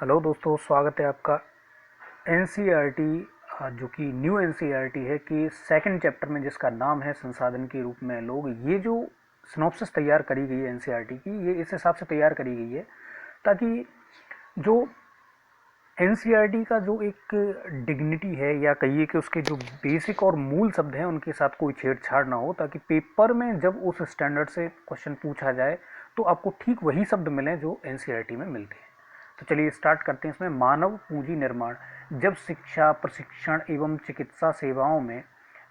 Hello दोस्तों, स्वागत है आपका एनसीईआरटी जो कि न्यू एनसीईआरटी है कि सेकंड चैप्टर में, जिसका नाम है संसाधन के रूप में लोग। ये जो सिनॉप्सिस तैयार करी गई है एनसीईआरटी की, ये इस हिसाब से तैयार करी गई है ताकि जो एनसीईआरटी का जो एक डिग्निटी है, या कहिए कि उसके जो बेसिक और मूल शब्द हैं उनके साथ कोई छेड़छाड़ ना हो, ताकि पेपर में जब उस स्टैंडर्ड से क्वेश्चन पूछा जाए तो आपको ठीक वही शब्द मिलें जो एनसीईआरटी में मिलते हैं। तो चलिए स्टार्ट करते हैं। इसमें मानव पूंजी निर्माण, जब शिक्षा, प्रशिक्षण एवं चिकित्सा सेवाओं में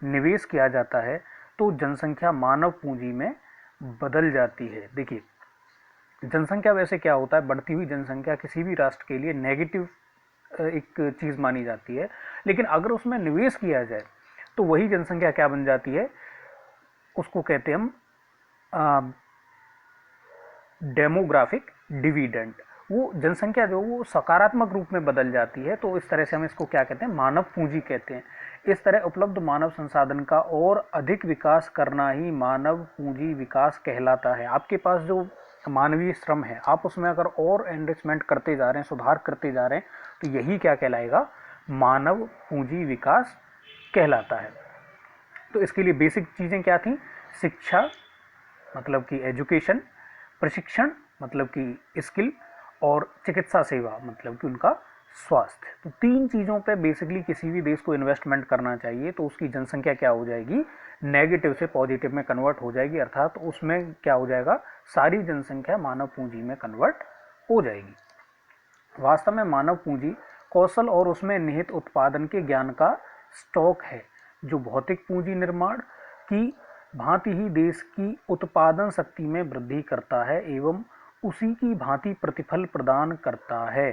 निवेश किया जाता है तो जनसंख्या मानव पूंजी में बदल जाती है। देखिए, जनसंख्या वैसे क्या होता है, बढ़ती हुई जनसंख्या किसी भी राष्ट्र के लिए नेगेटिव एक चीज मानी जाती है, लेकिन अगर उसमें निवेश किया जाए तो वही जनसंख्या क्या बन जाती है, उसको कहते हैं हम डेमोग्राफिक डिविडेंड। वो जनसंख्या जो वो सकारात्मक रूप में बदल जाती है, तो इस तरह से हम इसको क्या कहते हैं, मानव पूंजी कहते हैं। इस तरह उपलब्ध मानव संसाधन का और अधिक विकास करना ही मानव पूंजी विकास कहलाता है। आपके पास जो मानवीय श्रम है, आप उसमें अगर और एनरिचमेंट करते जा रहे हैं, सुधार करते जा रहे हैं, तो यही क्या कहलाएगा, मानव पूंजी विकास कहलाता है। तो इसके लिए बेसिक चीजें क्या थी, शिक्षा मतलब कि एजुकेशन, प्रशिक्षण मतलब कि स्किल, और चिकित्सा सेवा मतलब कि उनका स्वास्थ्य। तो तीन चीज़ों पे बेसिकली किसी भी देश को इन्वेस्टमेंट करना चाहिए, तो उसकी जनसंख्या क्या हो जाएगी, नेगेटिव से पॉजिटिव में कन्वर्ट हो जाएगी, अर्थात तो उसमें क्या हो जाएगा, सारी जनसंख्या मानव पूंजी में कन्वर्ट हो जाएगी। वास्तव में मानव पूंजी कौशल और उसमें निहित उत्पादन के ज्ञान का स्टॉक है, जो भौतिक पूंजी निर्माण की भांति ही देश की उत्पादन शक्ति में वृद्धि करता है एवं उसी की भांति प्रतिफल प्रदान करता है।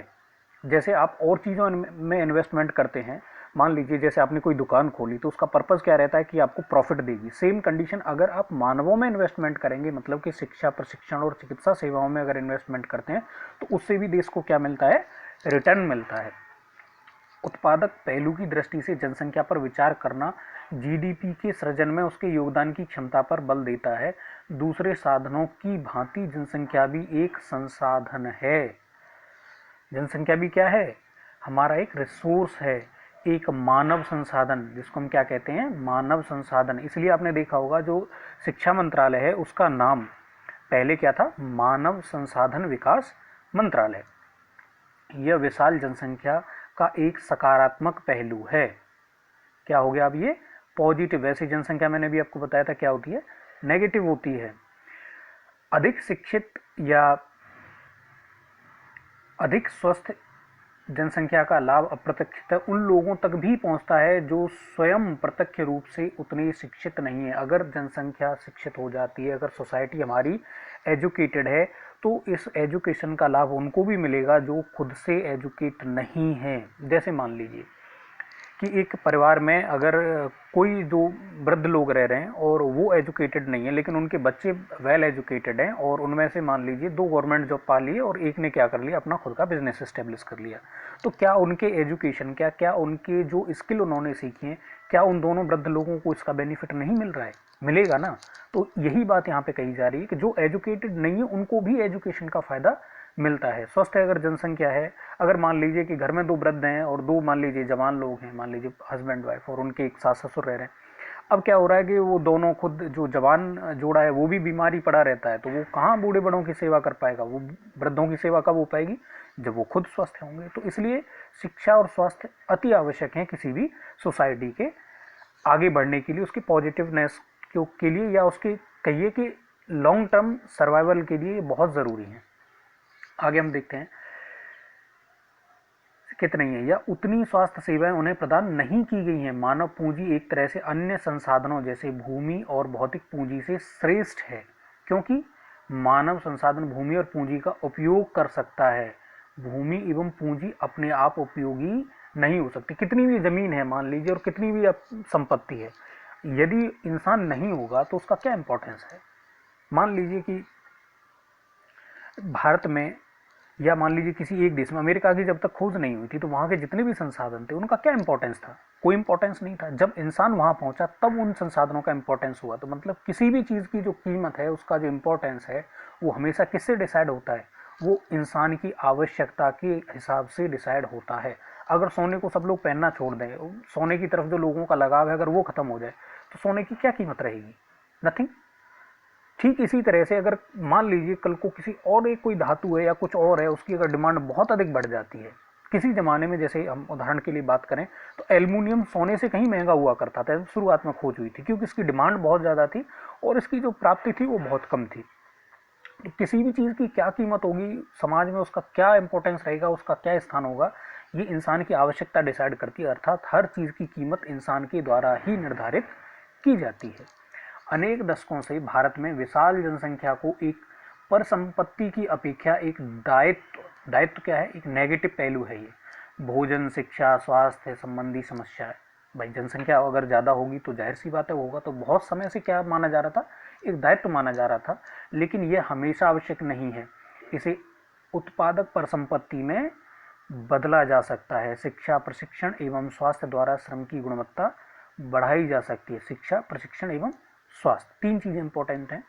जैसे आप और चीज़ों में इन्वेस्टमेंट करते हैं, मान लीजिए जैसे आपने कोई दुकान खोली, तो उसका पर्पज़ क्या रहता है कि आपको प्रॉफिट देगी। सेम कंडीशन अगर आप मानवों में इन्वेस्टमेंट करेंगे, मतलब कि शिक्षा, प्रशिक्षण और चिकित्सा सेवाओं में अगर इन्वेस्टमेंट करते हैं, तो उससे भी देश को क्या मिलता है, रिटर्न मिलता है। उत्पादक पहलू की दृष्टि से जनसंख्या पर विचार करना जीडीपी के सृजन में उसके योगदान की क्षमता पर बल देता है। दूसरे साधनों की भांति जनसंख्या भी एक संसाधन है। जनसंख्या भी क्या है, हमारा एक रिसोर्स है, एक मानव संसाधन, जिसको हम क्या कहते हैं, मानव संसाधन। इसलिए आपने देखा होगा जो शिक्षा मंत्रालय है उसका नाम पहले क्या था, मानव संसाधन विकास मंत्रालय। यह विशाल जनसंख्या का एक सकारात्मक पहलू है। क्या हो गया अब ये, पॉजिटिव। वैसे जनसंख्या मैंने भी आपको बताया था क्या होती है, नेगेटिव होती है। अधिक शिक्षित या अधिक स्वस्थ जनसंख्या का लाभ अप्रत्यक्षतः उन लोगों तक भी पहुंचता है जो स्वयं प्रत्यक्ष रूप से उतने शिक्षित नहीं है। अगर जनसंख्या शिक्षित हो जाती है, अगर सोसाइटी हमारी एजुकेटेड है, तो इस एजुकेशन का लाभ उनको भी मिलेगा जो खुद से एजुकेट नहीं है। जैसे मान लीजिए कि एक परिवार में अगर कोई जो वृद्ध लोग रह रहे हैं और वो एजुकेटेड नहीं है, लेकिन उनके बच्चे वेल एजुकेटेड हैं, और उनमें से मान लीजिए दो गवर्नमेंट जॉब पा लिए और एक ने क्या कर लिया, अपना खुद का बिजनेस इस्टेब्लिश कर लिया, तो क्या उनके एजुकेशन, क्या क्या उनके जो स्किल उन्होंने सीखी हैं, क्या उन दोनों वृद्ध लोगों को इसका बेनिफिट नहीं मिल रहा है, मिलेगा ना। तो यही बात यहाँ पे कही जा रही है कि जो एजुकेटेड नहीं है उनको भी एजुकेशन का फायदा मिलता है। स्वस्थ अगर जनसंख्या है, अगर मान लीजिए कि घर में दो वृद्ध हैं और दो मान लीजिए जवान लोग हैं, मान लीजिए हस्बैंड वाइफ, और उनके एक सास ससुर रह रहे हैं, अब क्या हो रहा है कि वो दोनों, खुद जो जवान जोड़ा है वो भी बीमारी पड़ा रहता है, तो वो कहाँ बूढ़े बड़ों की सेवा कर पाएगा, वो वृद्धों की सेवा कब हो पाएगी, जब वो खुद स्वस्थ होंगे। तो इसलिए शिक्षा और स्वास्थ्य अति आवश्यक है किसी भी सोसाइटी के आगे बढ़ने के लिए, उसकी पॉजिटिवनेस के लिए, या उसके कहिए कि लॉन्ग टर्म सर्वाइवल के लिए बहुत ज़रूरी है। आगे हम देखते हैं कितनी है या उतनी स्वास्थ्य सेवाएं उन्हें प्रदान नहीं की गई हैं। मानव पूंजी एक तरह से अन्य संसाधनों जैसे भूमि और भौतिक पूंजी से श्रेष्ठ है, क्योंकि मानव संसाधन भूमि और पूंजी का उपयोग कर सकता है। भूमि एवं पूंजी अपने आप उपयोगी नहीं हो सकती। कितनी भी जमीन है मान लीजिए और कितनी भी संपत्ति है, यदि इंसान नहीं होगा तो उसका क्या इंपॉर्टेंस है। मान लीजिए कि भारत में, या मान लीजिए किसी एक देश में, अमेरिका की जब तक खोज नहीं हुई थी तो वहाँ के जितने भी संसाधन थे उनका क्या इंपॉर्टेंस था, कोई इंपॉर्टेंस नहीं था। जब इंसान वहाँ पहुँचा तब उन संसाधनों का इंपॉर्टेंस हुआ। तो मतलब किसी भी चीज़ की जो कीमत है, उसका जो इंपॉर्टेंस है, वो हमेशा किससे डिसाइड होता है, वो इंसान की आवश्यकता के हिसाब से डिसाइड होता है। अगर सोने को सब लोग पहनना छोड़ दें, सोने की तरफ जो लोगों का लगाव है अगर वो खत्म हो जाए, तो सोने की क्या कीमत रहेगी? नथिंग। ठीक इसी तरह से अगर मान लीजिए कल को किसी और एक कोई धातु है या कुछ और है, उसकी अगर डिमांड बहुत अधिक बढ़ जाती है, किसी जमाने में जैसे हम उदाहरण के लिए बात करें तो एल्युमिनियम सोने से कहीं महंगा हुआ करता था, शुरुआत में खोज हुई थी, क्योंकि इसकी डिमांड बहुत ज़्यादा थी और इसकी जो प्राप्ति थी वो बहुत कम थी। किसी भी चीज़ की क्या कीमत होगी, समाज में उसका क्या इंपॉर्टेंस रहेगा, उसका क्या स्थान होगा, ये इंसान की आवश्यकता डिसाइड करती है। अर्थात हर चीज़ की कीमत इंसान के द्वारा ही निर्धारित की जाती है। अनेक दशकों से भारत में विशाल जनसंख्या को एक पर संपत्ति की अपेक्षा एक दायित्व दायित्व क्या है, एक नेगेटिव पहलू है ये। भोजन, शिक्षा, स्वास्थ्य संबंधी समस्याएं। भाई जनसंख्या अगर ज़्यादा होगी तो जाहिर सी बात है होगा, तो बहुत समय से क्या माना जा रहा था, एक दायित्व माना जा रहा था। लेकिन यह हमेशा आवश्यक नहीं है, इसे उत्पादक पर संपत्ति में बदला जा सकता है। शिक्षा, प्रशिक्षण एवं स्वास्थ्य द्वारा श्रम की गुणवत्ता बढ़ाई जा सकती है। शिक्षा, प्रशिक्षण एवं स्वास्थ्य, तीन चीजें इंपॉर्टेंट हैं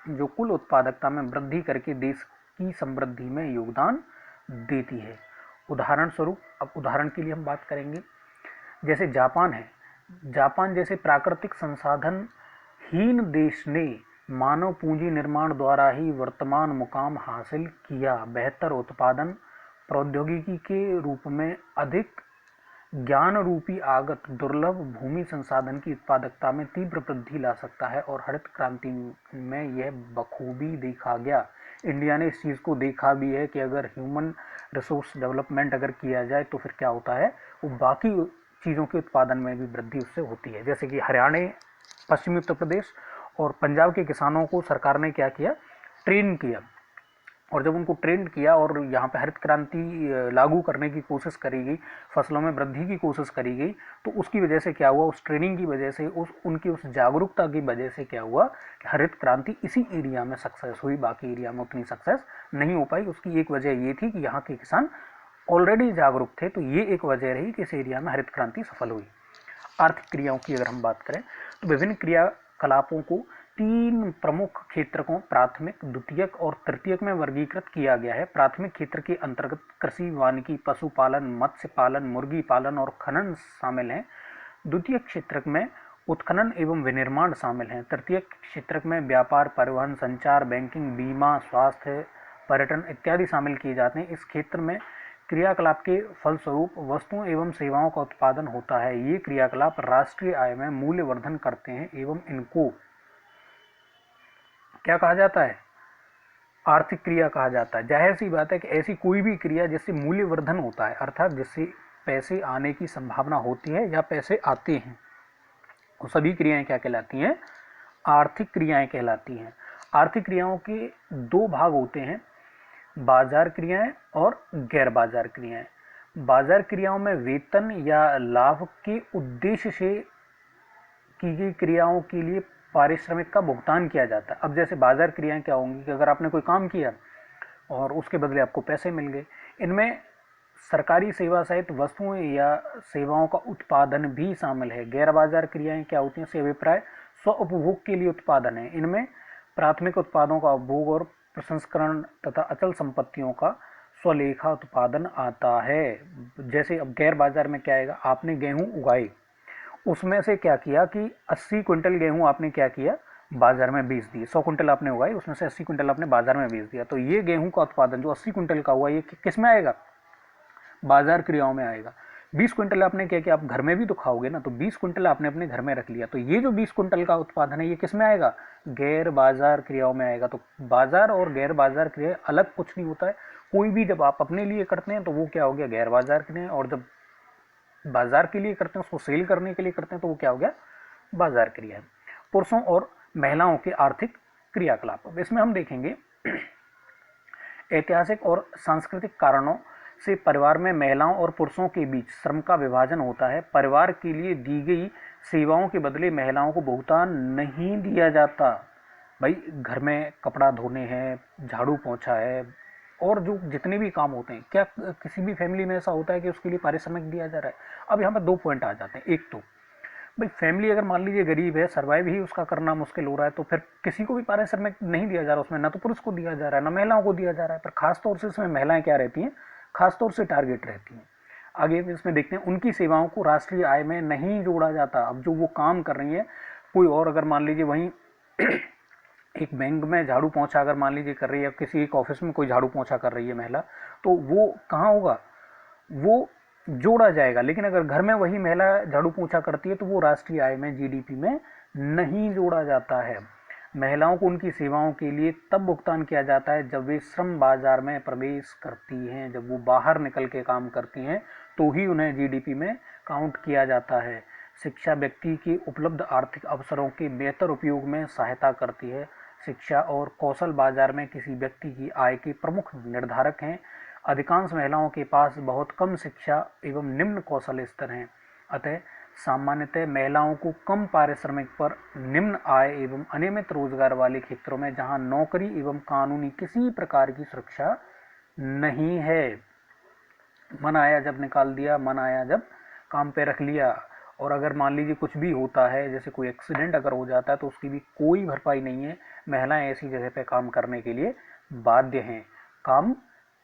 जो कुल उत्पादकता में वृद्धि करके देश की समृद्धि में योगदान देती है। उदाहरण स्वरूप, अब उदाहरण के लिए हम बात करेंगे, जैसे जापान है। जापान जैसे प्राकृतिक संसाधन हीन देश ने मानव पूंजी निर्माण द्वारा ही वर्तमान मुकाम हासिल किया। बेहतर उत्पादन, प्रौद्योगिकी के रूप में अधिक ज्ञान रूपी आगत दुर्लभ भूमि संसाधन की उत्पादकता में तीव्र वृद्धि ला सकता है और हरित क्रांति में यह बखूबी देखा गया। इंडिया ने इस चीज़ को देखा भी है कि अगर ह्यूमन रिसोर्स डेवलपमेंट अगर किया जाए तो फिर क्या होता है, वो बाकी चीज़ों के उत्पादन में भी वृद्धि उससे होती है। जैसे कि हरियाणा, पश्चिमी उत्तर प्रदेश और पंजाब के किसानों को सरकार ने क्या किया, ट्रेन किया, और जब उनको ट्रेंड किया और यहाँ पे हरित क्रांति लागू करने की कोशिश करी गई, फसलों में वृद्धि की कोशिश करी गई, तो उसकी वजह से क्या हुआ, उस ट्रेनिंग की वजह से, उस जागरूकता की वजह से क्या हुआ कि हरित क्रांति इसी एरिया में सक्सेस हुई, बाकी एरिया में उतनी सक्सेस नहीं हो पाई। उसकी एक वजह ये थी कि यहाँ के किसान ऑलरेडी जागरूक थे, तो ये एक वजह रही कि इस एरिया में हरित क्रांति सफल हुई। आर्थिक क्रियाओं की अगर हम बात करें तो विभिन्न क्रियाकलापों को तीन प्रमुख क्षेत्रकों प्राथमिक, द्वितीयक और तृतीयक में वर्गीकृत किया गया है। प्राथमिक क्षेत्र के अंतर्गत कृषि, वानिकी, पशुपालन, मत्स्य पालन, मुर्गी पालन और खनन शामिल हैं। द्वितीयक क्षेत्र में उत्खनन एवं विनिर्माण शामिल हैं। तृतीयक क्षेत्र में व्यापार, परिवहन, संचार, बैंकिंग, बीमा, स्वास्थ्य, पर्यटन इत्यादि शामिल किए जाते हैं। इस क्षेत्र में क्रियाकलाप के फलस्वरूप वस्तुओं एवं सेवाओं का उत्पादन होता है। ये क्रियाकलाप राष्ट्रीय आय में मूल्यवर्धन करते हैं एवं इनको क्या कहा जाता है, आर्थिक क्रिया कहा जाता है। जाहिर सी बात है कि ऐसी कोई भी क्रिया जिससे मूल्यवर्धन होता है, अर्थात जिससे पैसे आने की संभावना होती है या पैसे आते हैं, वो सभी क्रियाएं क्या कहलाती हैं, आर्थिक क्रियाएं कहलाती हैं। आर्थिक क्रियाओं के दो भाग होते हैं, बाजार क्रियाएं और गैर बाजार क्रियाएं। बाजार क्रियाओं में वेतन या लाभ के उद्देश्य से की गई क्रियाओं के लिए पारिश्रमिक का भुगतान किया जाता है। अब जैसे बाजार क्रियाएं क्या होंगी कि अगर आपने कोई काम किया और उसके बदले आपको पैसे मिल गए। इनमें सरकारी सेवा सहित वस्तुओं या सेवाओं का उत्पादन भी शामिल है। गैर बाजार क्रियाएं क्या होती हैं, से अभिप्राय स्व उपभोग के लिए उत्पादन है। इनमें प्राथमिक उत्पादों का उपभोग और प्रसंस्करण तथा अचल संपत्तियों का स्वलेखा उत्पादन आता है। जैसे अब गैर बाजार में क्या आएगा, आपने गेहूं उगाए, उसमें से क्या किया कि 80 क्विंटल गेहूं आपने क्या किया, बाजार में बेच दिए। 100 क्विंटल आपने उगाई, उसमें से 80 क्विंटल आपने बाजार में बेच दिया। तो ये गेहूं का उत्पादन जो 80 क्विंटल का हुआ, ये किस में आएगा, बाजार क्रियाओं में आएगा। 20 क्विंटल आपने क्या किया, आप घर में भी तो खाओगे ना, तो 20 क्विंटल आपने अपने घर में रख लिया, तो ये जो 20 क्विंटल का उत्पादन है ये किस में आएगा, गैर बाजार क्रियाओं में आएगा। तो बाजार और गैर बाजार क्रिया अलग कुछ नहीं होता है। कोई भी जब आप अपने लिए करते हैं तो वो क्या हो गया, गैर बाजार क्रिया, और जब बाजार के लिए करते हैं, उसको सेल करने के लिए करते हैं, तो वो क्या हो गया, बाजार क्रिया है। पुरुषों और महिलाओं के आर्थिक क्रियाकलाप, इसमें हम देखेंगे ऐतिहासिक और सांस्कृतिक कारणों से परिवार में महिलाओं और पुरुषों के बीच श्रम का विभाजन होता है। परिवार के लिए दी गई सेवाओं के बदले महिलाओं को भुगतान नहीं दिया जाता। भाई घर में कपड़ा धोने हैं, झाड़ू पोंछा है, और जो जितने भी काम होते हैं, क्या किसी भी फैमिली में ऐसा होता है कि उसके लिए पारिश्रमिक दिया जा रहा है? अब यहाँ पर दो पॉइंट आ जाते हैं। एक तो भाई फैमिली अगर मान लीजिए गरीब है, सर्वाइव ही उसका करना मुश्किल हो रहा है, तो फिर किसी को भी पारिश्रमिक नहीं दिया जा रहा उसमें, ना तो पुरुष को दिया जा रहा है ना महिलाओं को दिया जा रहा है। पर खासतौर से इसमें महिलाएं क्या रहती हैं, खासतौर से टारगेट रहती हैं। आगे इसमें देखते हैं, उनकी सेवाओं को राष्ट्रीय आय में नहीं जोड़ा जाता। अब जो वो काम कर रही है, कोई और अगर मान लीजिए वहीं एक बैंक में झाड़ू पोंछा अगर मान लीजिए कर रही है, किसी एक ऑफिस में कोई झाड़ू पोंछा कर रही है महिला, तो वो कहाँ होगा, वो जोड़ा जाएगा। लेकिन अगर घर में वही महिला झाड़ू पोंछा करती है तो वो राष्ट्रीय आय में, जीडीपी में नहीं जोड़ा जाता है। महिलाओं को उनकी सेवाओं के लिए तब भुगतान किया जाता है जब वे श्रम बाजार में प्रवेश करती हैं, जब वो बाहर निकल के काम करती हैं, तो ही उन्हें जीडीपी में काउंट किया जाता है। शिक्षा व्यक्ति के उपलब्ध आर्थिक अवसरों के बेहतर उपयोग में सहायता करती है। शिक्षा और कौशल बाजार में किसी व्यक्ति की आय के प्रमुख निर्धारक हैं। अधिकांश महिलाओं के पास बहुत कम शिक्षा एवं निम्न कौशल स्तर हैं। अतः सामान्यतः महिलाओं को कम पारिश्रमिक पर निम्न आय एवं अनियमित रोजगार वाले क्षेत्रों में, जहां नौकरी एवं कानूनी किसी प्रकार की सुरक्षा नहीं है, मन आया जब निकाल दिया, मन आया जब काम पे रख लिया। और अगर मान लीजिए कुछ भी होता है, जैसे कोई एक्सीडेंट अगर हो जाता है, तो उसकी भी कोई भरपाई नहीं है। महिलाएं ऐसी जगह पे काम करने के लिए बाध्य हैं। काम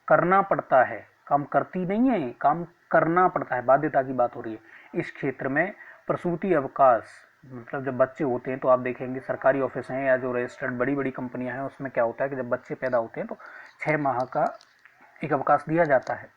करना पड़ता है, काम करती नहीं है, काम करना पड़ता है, बाध्यता की बात हो रही है। इस क्षेत्र में प्रसूति अवकाश, मतलब जब बच्चे होते हैं तो आप देखेंगे सरकारी ऑफिस हैं या जो रजिस्टर्ड बड़ी बड़ी कंपनियां हैं, उसमें क्या होता है कि जब बच्चे पैदा होते हैं तो 6 माह का एक अवकाश दिया जाता है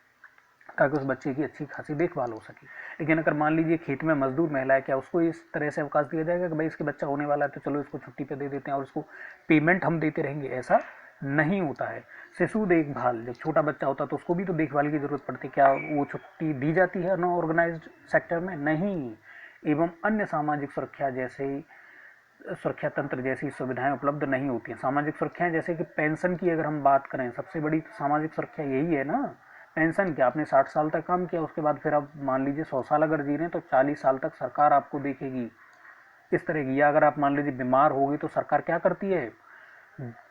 ताकि उस बच्चे की अच्छी खासी देखभाल हो सके। लेकिन अगर मान लीजिए खेत में मजदूर महिला है, क्या उसको इस तरह से अवकाश दिया जाएगा कि भाई इसके बच्चा होने वाला है तो चलो इसको छुट्टी पे दे देते हैं और उसको पेमेंट हम देते रहेंगे? ऐसा नहीं होता है। शिशु देखभाल, जब छोटा बच्चा होता है तो उसको भी तो देखभाल की जरूरत पड़ती है, क्या वो छुट्टी दी जाती है ना ऑर्गेनाइज्ड सेक्टर में? नहीं। एवं अन्य सामाजिक सुरक्षा जैसे सुरक्षा तंत्र जैसी सुविधाएं उपलब्ध नहीं होती हैं। सामाजिक सुरक्षाएं जैसे कि पेंशन की अगर हम बात करें, सबसे बड़ी सामाजिक सुरक्षा यही है ना। पेंशन क्या, आपने 60 साल तक काम किया, उसके बाद फिर आप मान लीजिए 100 साल अगर जी रहे हैं तो 40 साल तक सरकार आपको देखेगी, इस तरह की। या अगर आप मान लीजिए बीमार हो गए तो सरकार क्या करती है,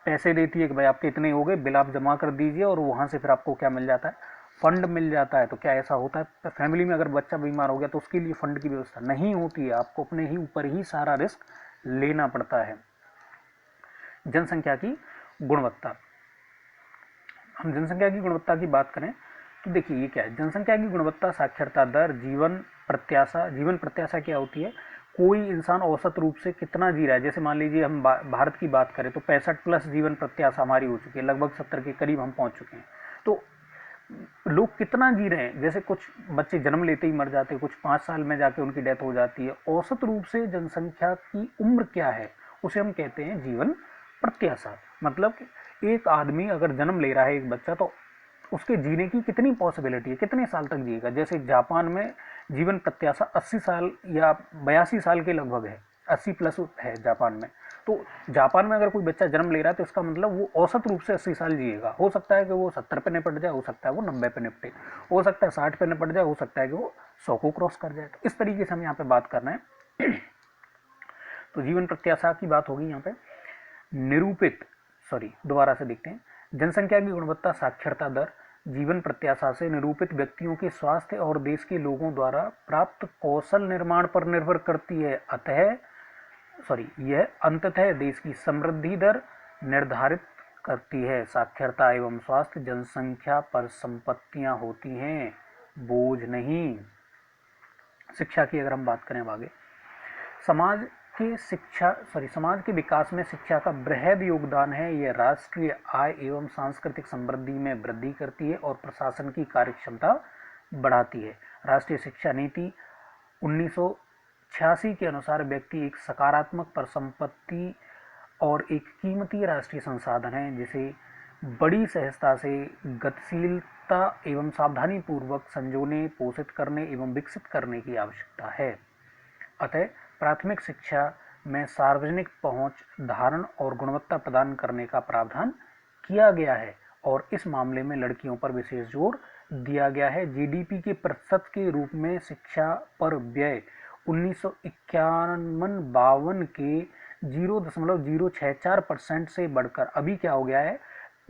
पैसे देती है कि भाई आपके इतने हो गए, बिल आप जमा कर दीजिए, और वहाँ से फिर आपको क्या मिल जाता है, फंड मिल जाता है। तो क्या ऐसा होता है फैमिली में अगर बच्चा बीमार हो गया तो उसके लिए फंड की व्यवस्था नहीं होती है, आपको अपने ही ऊपर ही सारा रिस्क लेना पड़ता है। जनसंख्या की गुणवत्ता, हम जनसंख्या की गुणवत्ता की बात करें तो देखिए ये क्या है, जनसंख्या की गुणवत्ता, साक्षरता दर, जीवन प्रत्याशा। जीवन प्रत्याशा क्या होती है, कोई इंसान औसत रूप से कितना जी रहा है। जैसे मान लीजिए हम भारत की बात करें तो 65+ जीवन प्रत्याशा हमारी हो चुकी है, लगभग 70 के करीब हम पहुंच चुके हैं। तो लोग कितना जी रहे हैं, जैसे कुछ बच्चे जन्म लेते ही मर जाते हैं, कुछ 5 साल में जाके उनकी डेथ हो जाती है। औसत रूप से जनसंख्या की उम्र क्या है, उसे हम कहते हैं जीवन प्रत्याशा। मतलब एक आदमी अगर जन्म ले रहा है, एक बच्चा, तो उसके जीने की कितनी पॉसिबिलिटी है, कितने साल तक जिएगा। जैसे जापान में जीवन प्रत्याशा 80 साल या 82 साल के लगभग है, 80+ है जापान में। तो जापान में अगर कोई बच्चा जन्म ले रहा है तो इसका मतलब वो औसत रूप से 80 साल जिएगा। हो सकता है कि वो 70 पे निपट जाए, हो सकता है वो 90 पे निपटे, हो सकता है 60 पे निपट जाए, हो सकता है कि वो 100 को क्रॉस कर जाए। तो इस तरीके से हम यहाँ पे बात कर रहे हैं। तो जीवन प्रत्याशा की बात होगी यहाँ पे। निरूपित, सॉरी दोबारा से देखते हैं, जनसंख्या की गुणवत्ता, साक्षरता दर, जीवन प्रत्याशा से निरूपित व्यक्तियों के स्वास्थ्य और देश के लोगों द्वारा प्राप्त कौशल निर्माण पर निर्भर करती है। यह अंततः देश की समृद्धि दर निर्धारित करती है। साक्षरता एवं स्वास्थ्य जनसंख्या पर संपत्तियां होती हैं, बोझ नहीं। शिक्षा की अगर हम बात करें अब आगे, समाज के विकास में शिक्षा का बृहद योगदान है। यह राष्ट्रीय आय एवं सांस्कृतिक समृद्धि में वृद्धि करती है और प्रशासन की कार्यक्षमता बढ़ाती है। राष्ट्रीय शिक्षा नीति 1986 के अनुसार व्यक्ति एक सकारात्मक परिसंपत्ति और एक कीमती राष्ट्रीय संसाधन है, जिसे बड़ी सहजता से, गतिशीलता एवं सावधानी पूर्वक संजोने, पोषित करने एवं विकसित करने की आवश्यकता है। अतः प्राथमिक शिक्षा में सार्वजनिक पहुंच, धारण और गुणवत्ता प्रदान करने का प्रावधान किया गया है और इस मामले में लड़कियों पर विशेष जोर दिया गया है। जीडीपी के प्रतिशत के रूप में शिक्षा पर व्यय 1951-52 के 0.064% से बढ़कर अभी क्या हो गया है,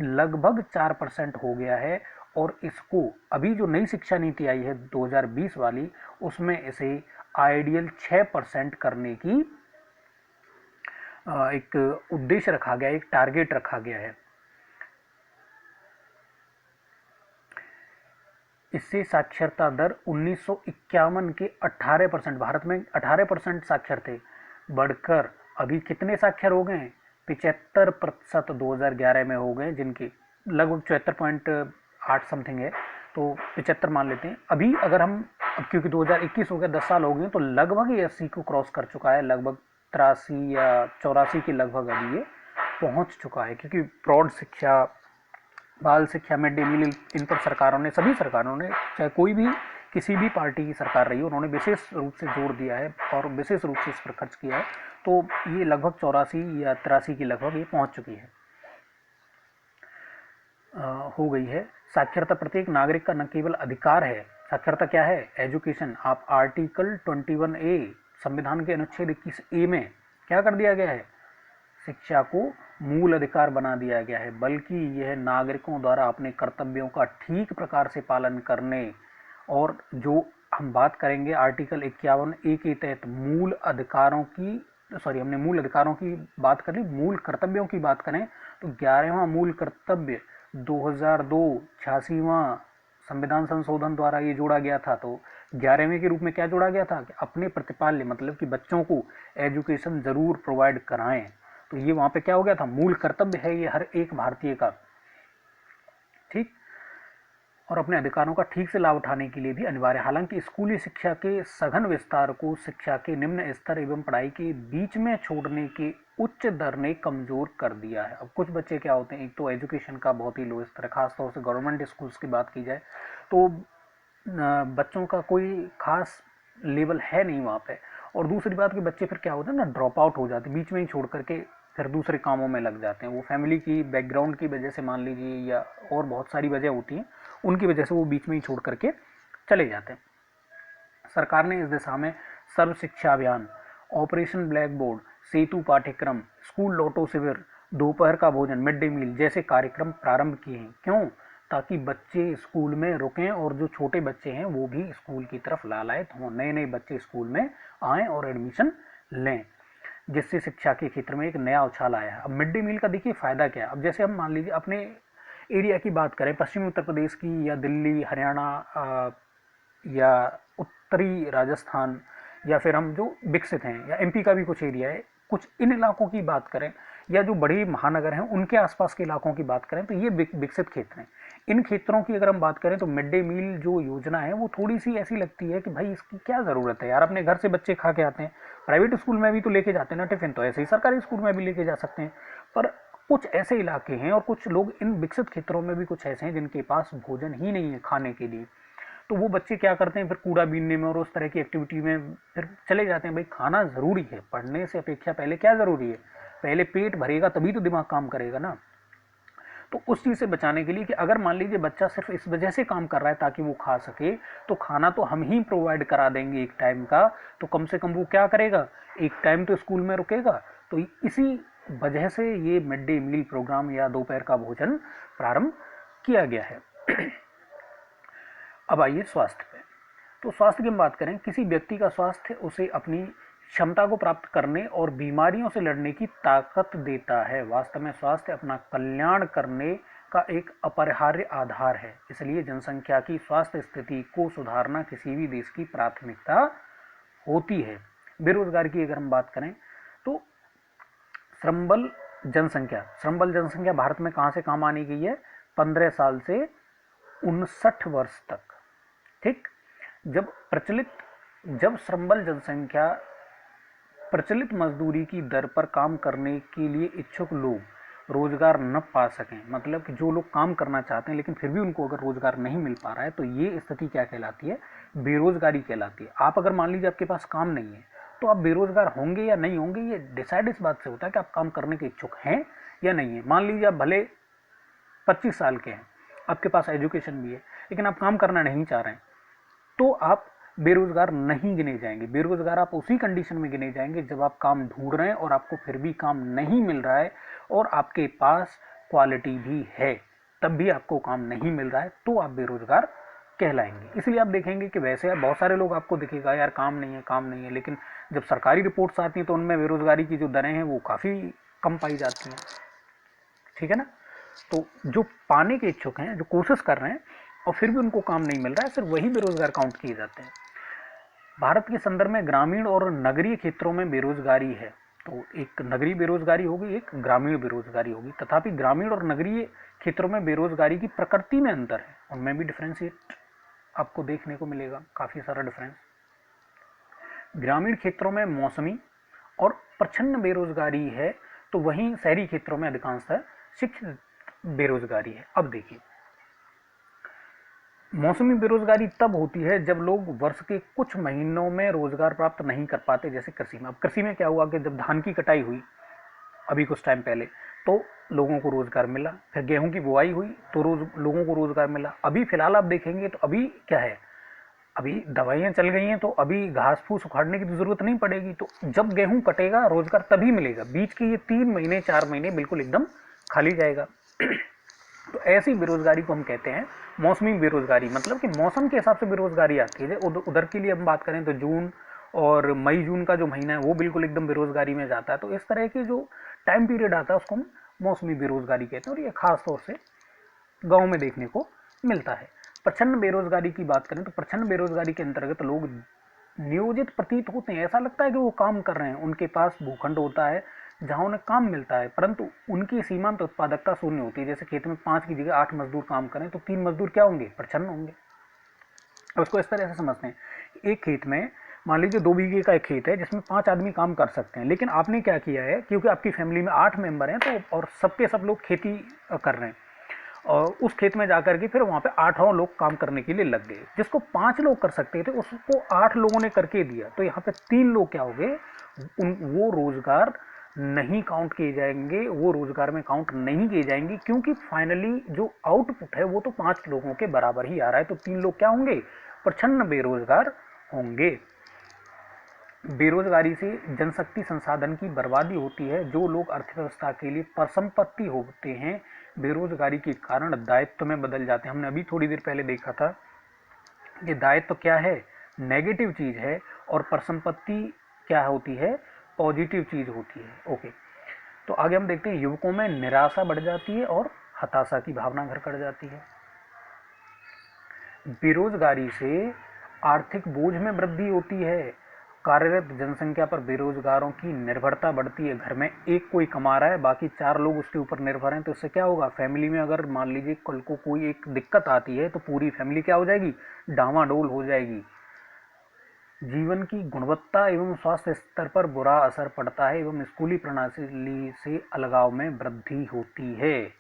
लगभग 4% हो गया है। और इसको अभी जो नई शिक्षा नीति आई है 2020 वाली, उसमें इसे आइडियल 6% करने की एक उद्देश्य रखा गया, एक टारगेट रखा गया है। इससे साक्षरता दर 1951 के 18%, भारत में 18% साक्षर थे, बढ़कर अभी कितने साक्षर हो गए? 75% 2011 में हो गए, जिनके लगभग 74.8 समथिंग है, तो 75 मान लेते हैं। अभी अगर हम, अब क्योंकि 2021 हो गया, 10 साल हो गए, तो लगभग ये 80 को क्रॉस कर चुका है, लगभग 83 या 84 के लगभग अभी ये पहुंच चुका है। क्योंकि प्रौढ़ शिक्षा, बाल शिक्षा, मिड डे मील, इन पर सरकारों ने, सभी सरकारों ने, चाहे कोई भी किसी भी पार्टी की सरकार रही हो, उन्होंने विशेष रूप से जोर दिया है और विशेष रूप से इस पर खर्च किया है। तो ये लगभग 84 या 83 की लगभग ये पहुंच चुकी है, हो गई है। साक्षरता प्रत्येक नागरिक का न केवल अधिकार है, साक्षरता क्या है? एजुकेशन। आप आर्टिकल 21A संविधान के अनुच्छेद 21A में क्या कर दिया गया है? शिक्षा को मूल अधिकार बना दिया गया है, बल्कि यह नागरिकों द्वारा अपने कर्तव्यों का ठीक प्रकार से पालन करने, और जो हम बात करेंगे आर्टिकल 51A के तहत मूल अधिकारों की, सॉरी हमने मूल अधिकारों की बात कर ली, मूल कर्तव्यों की बात करें तो 11वां मूल कर्तव्य 2002 86वां संविधान संशोधन द्वारा ये जोड़ा गया था। तो 11वें के रूप में क्या जोड़ा गया था कि अपने प्रतिपाल्य, मतलब कि बच्चों को एजुकेशन जरूर प्रोवाइड कराएं। तो ये वहां पे क्या हो गया था? मूल कर्तव्य है ये हर एक भारतीय का, ठीक, और अपने अधिकारों का ठीक से लाभ उठाने के लिए भी अनिवार्य। हालांकि स्कूली शिक्षा के सघन विस्तार को शिक्षा के निम्न स्तर एवं पढ़ाई के बीच में छोड़ने के उच्च दर ने कमजोर कर दिया है। अब कुछ बच्चे क्या होते हैं, एक तो एजुकेशन का बहुत ही लो स्तर है, खासतौर से गवर्नमेंट स्कूल्स की बात की जाए तो बच्चों का कोई खास लेवल है नहीं वहाँ पे। और दूसरी बात कि बच्चे फिर क्या होता है ना, ड्रॉप आउट हो जाते, बीच में ही छोड़ करके फिर दूसरे कामों में लग जाते हैं। वो फैमिली की बैकग्राउंड की वजह से मान लीजिए, या और बहुत सारी वजह होती हैं, उनकी वजह से वो बीच में ही छोड़ करके चले जाते हैं। सरकार ने इस दिशा में सर्व शिक्षा अभियान, ऑपरेशन ब्लैक बोर्ड, सेतु पाठ्यक्रम, स्कूल लौटो शिविर, दोपहर का भोजन, मिड डे मील जैसे कार्यक्रम प्रारंभ किए हैं। क्यों? ताकि बच्चे स्कूल में रुकें और जो छोटे बच्चे हैं वो भी स्कूल की तरफ लालायित हों, नए नए बच्चे स्कूल में आएँ और एडमिशन लें, जिससे शिक्षा के क्षेत्र में एक नया उछाल आया है। अब मिड डे मील का देखिए फायदा क्या है। अब जैसे हम मान लीजिए अपने एरिया की बात करें, पश्चिमी उत्तर प्रदेश की, या दिल्ली, हरियाणा, या उत्तरी राजस्थान, या फिर हम जो विकसित हैं, या एमपी का भी कुछ एरिया है, कुछ इन इलाकों की बात करें, या जो बड़े महानगर हैं उनके आसपास के इलाकों की बात करें, तो ये विकसित क्षेत्र हैं। इन क्षेत्रों की अगर हम बात करें तो मिड डे मील जो योजना है वो थोड़ी सी ऐसी लगती है कि भाई इसकी क्या ज़रूरत है यार, अपने घर से बच्चे खा के आते हैं, प्राइवेट स्कूल में भी तो लेके जाते हैं ना टिफिन, तो ऐसे ही सरकारी स्कूल में भी लेके जा सकते हैं। पर कुछ ऐसे इलाके हैं और कुछ लोग इन विकसित क्षेत्रों में भी कुछ ऐसे हैं जिनके पास भोजन ही नहीं है खाने के लिए, तो वो बच्चे क्या करते हैं, फिर कूड़ा बीनने में और उस तरह की एक्टिविटी में फिर चले जाते हैं। भाई खाना ज़रूरी है, पढ़ने से अपेक्षा पहले क्या ज़रूरी है? पहले पेट भरेगा तभी तो दिमाग काम करेगा ना। तो उस चीज़ से बचाने के लिए कि अगर मान लीजिए बच्चा सिर्फ इस वजह से काम कर रहा है ताकि वो खा सके, तो खाना तो हम ही प्रोवाइड करा देंगे एक टाइम का, तो कम से कम वो क्या करेगा, एक टाइम तो स्कूल में रुकेगा। तो इसी वजह से ये मिड डे मील प्रोग्राम या दोपहर का भोजन प्रारंभ किया गया है। अब आइए स्वास्थ्य पे। तो स्वास्थ्य की हम बात करें, किसी व्यक्ति का स्वास्थ्य उसे अपनी क्षमता को प्राप्त करने और बीमारियों से लड़ने की ताकत देता है। वास्तव में स्वास्थ्य अपना कल्याण करने का एक अपरिहार्य आधार है, इसलिए जनसंख्या की स्वास्थ्य स्थिति को सुधारना किसी भी देश की प्राथमिकता होती है। बेरोजगारी की अगर हम बात करें तो श्रमबल जनसंख्या भारत में कहाँ से कहाँ मानी गई है? 15 साल से 59 वर्ष तक, ठीक। जब श्रमबल जनसंख्या प्रचलित मजदूरी की दर पर काम करने के लिए इच्छुक लोग रोजगार न पा सकें, मतलब कि जो लोग काम करना चाहते हैं लेकिन फिर भी उनको अगर रोजगार नहीं मिल पा रहा है, तो ये स्थिति क्या कहलाती है? बेरोजगारी कहलाती है। आप अगर मान लीजिए आपके पास काम नहीं है, तो आप बेरोजगार होंगे या नहीं होंगे, ये डिसाइड इस बात से होता है कि आप काम करने के इच्छुक हैं या नहीं है। मान लीजिए आप भले 25 साल के हैं, आपके पास एजुकेशन भी है, लेकिन आप काम करना नहीं चाह रहे हैं, तो आप बेरोजगार नहीं गिने जाएंगे। बेरोजगार आप उसी कंडीशन में गिने जाएंगे जब आप काम ढूंढ रहे हैं और आपको फिर भी काम नहीं मिल रहा है, और आपके पास क्वालिटी भी है, तब भी आपको काम नहीं मिल रहा है, तो आप बेरोजगार कहलाएंगे। इसलिए आप देखेंगे कि वैसे आप बहुत सारे लोग आपको दिखेगा यार काम नहीं है काम नहीं है, लेकिन जब सरकारी रिपोर्ट्स आती हैं तो उनमें बेरोजगारी की जो दरें हैं वो काफ़ी कम पाई जाती हैं। ठीक है ना। तो जो पाने के इच्छुक हैं, जो कोशिश कर रहे हैं और फिर भी उनको काम नहीं मिल रहा है, सिर्फ वही बेरोजगार काउंट किए जाते हैं। भारत के संदर्भ में ग्रामीण और नगरीय क्षेत्रों में बेरोजगारी है, तो एक नगरीय बेरोजगारी होगी, एक ग्रामीण बेरोजगारी होगी। तथापि ग्रामीण और नगरीय क्षेत्रों में बेरोजगारी की प्रकृति में अंतर है, उनमें भी डिफरेंशिएट आपको देखने को मिलेगा, काफ़ी सारा डिफरेंस। ग्रामीण क्षेत्रों में मौसमी और प्रच्छन्न बेरोजगारी है, तो वहीं शहरी क्षेत्रों में अधिकांशतः शिक्षित बेरोजगारी है। अब देखिए, मौसमी बेरोजगारी तब होती है जब लोग वर्ष के कुछ महीनों में रोजगार प्राप्त नहीं कर पाते, जैसे कृषि में। अब कृषि में क्या हुआ कि जब धान की कटाई हुई अभी कुछ टाइम पहले, तो लोगों को रोजगार मिला। फिर गेहूं की बुआई हुई तो लोगों को रोजगार मिला। अभी फिलहाल आप देखेंगे तो अभी क्या है, अभी दवाइयाँ चल गई हैं, तो अभी घास फूस उखाड़ने की तो जरूरत नहीं पड़ेगी। तो जब गेहूं कटेगा रोजगार तभी मिलेगा, बीच के ये 3 महीने 4 महीने बिल्कुल एकदम खाली जाएगा। तो ऐसी बेरोजगारी को हम कहते हैं मौसमी बेरोजगारी, मतलब कि मौसम के हिसाब से बेरोजगारी आती है। उधर की लिए हम बात करें तो जून और मई जून का जो महीना है वो बिल्कुल एकदम बेरोजगारी में जाता है। तो इस तरह के जो टाइम पीरियड आता है उसको हम मौसमी बेरोजगारी कहते हैं, और ये खास तौर से गाँव में देखने को मिलता है। प्रच्छन्न बेरोजगारी की बात करें तो प्रच्छन्न बेरोजगारी के अंतर्गत लोग नियोजित प्रतीत होते हैं, ऐसा लगता है कि वो काम कर रहे हैं, उनके पास भूखंड होता है जहां उन्हें काम मिलता है, परंतु उनकी सीमांत उत्पादकता शून्य होती है। जैसे खेत में 5 की जगह 8 मजदूर काम करें तो 3 मजदूर क्या होंगे, प्रच्छन्न होंगे। उसको इस तरह से समझते हैं, एक खेत में मान लीजिए 2 बीघे का एक खेत है जिसमें 5 आदमी काम कर सकते हैं, लेकिन आपने क्या किया है, क्योंकि आपकी फैमिली में 8 मेंबर हैं तो और सबके सब लोग खेती कर रहे हैं, और उस खेत में जाकर के फिर वहाँ पे 8 लोग काम करने के लिए लग गए। जिसको 5 लोग कर सकते थे उसको 8 लोगों ने करके दिया, तो यहाँ पे 3 लोग क्या हो गए, वो रोजगार नहीं काउंट किए जाएंगे, वो रोजगार में काउंट नहीं किए जाएंगे, क्योंकि फाइनली जो आउटपुट है वो तो 5 लोगों के बराबर ही आ रहा है। तो 3 लोग क्या होंगे, प्रच्छन्न बेरोजगार होंगे। बेरोजगारी से जनशक्ति संसाधन की बर्बादी होती है। जो लोग अर्थव्यवस्था के लिए परसंपत्ति होते हैं बेरोजगारी के कारण दायित्व में बदल जाते हैं। हमने अभी थोड़ी देर पहले देखा था कि दायित्व क्या है, नेगेटिव चीज है, और परसंपत्ति क्या होती है, पॉजिटिव चीज होती है। ओके, तो आगे हम देखते हैं, युवकों में निराशा बढ़ जाती है और हताशा की भावना घर कर जाती है। बेरोजगारी से आर्थिक बोझ में वृद्धि होती है। कार्यरत जनसंख्या पर बेरोजगारों की निर्भरता बढ़ती है। घर में एक कोई कमा रहा है, बाकी 4 लोग उसके ऊपर निर्भर हैं, तो इससे क्या होगा, फैमिली में अगर मान लीजिए कल को कोई एक दिक्कत आती है तो पूरी फैमिली क्या हो जाएगी, डामाडोल हो जाएगी। जीवन की गुणवत्ता एवं स्वास्थ्य स्तर पर बुरा असर पड़ता है एवं स्कूली प्रणाली से अलगाव में वृद्धि होती है।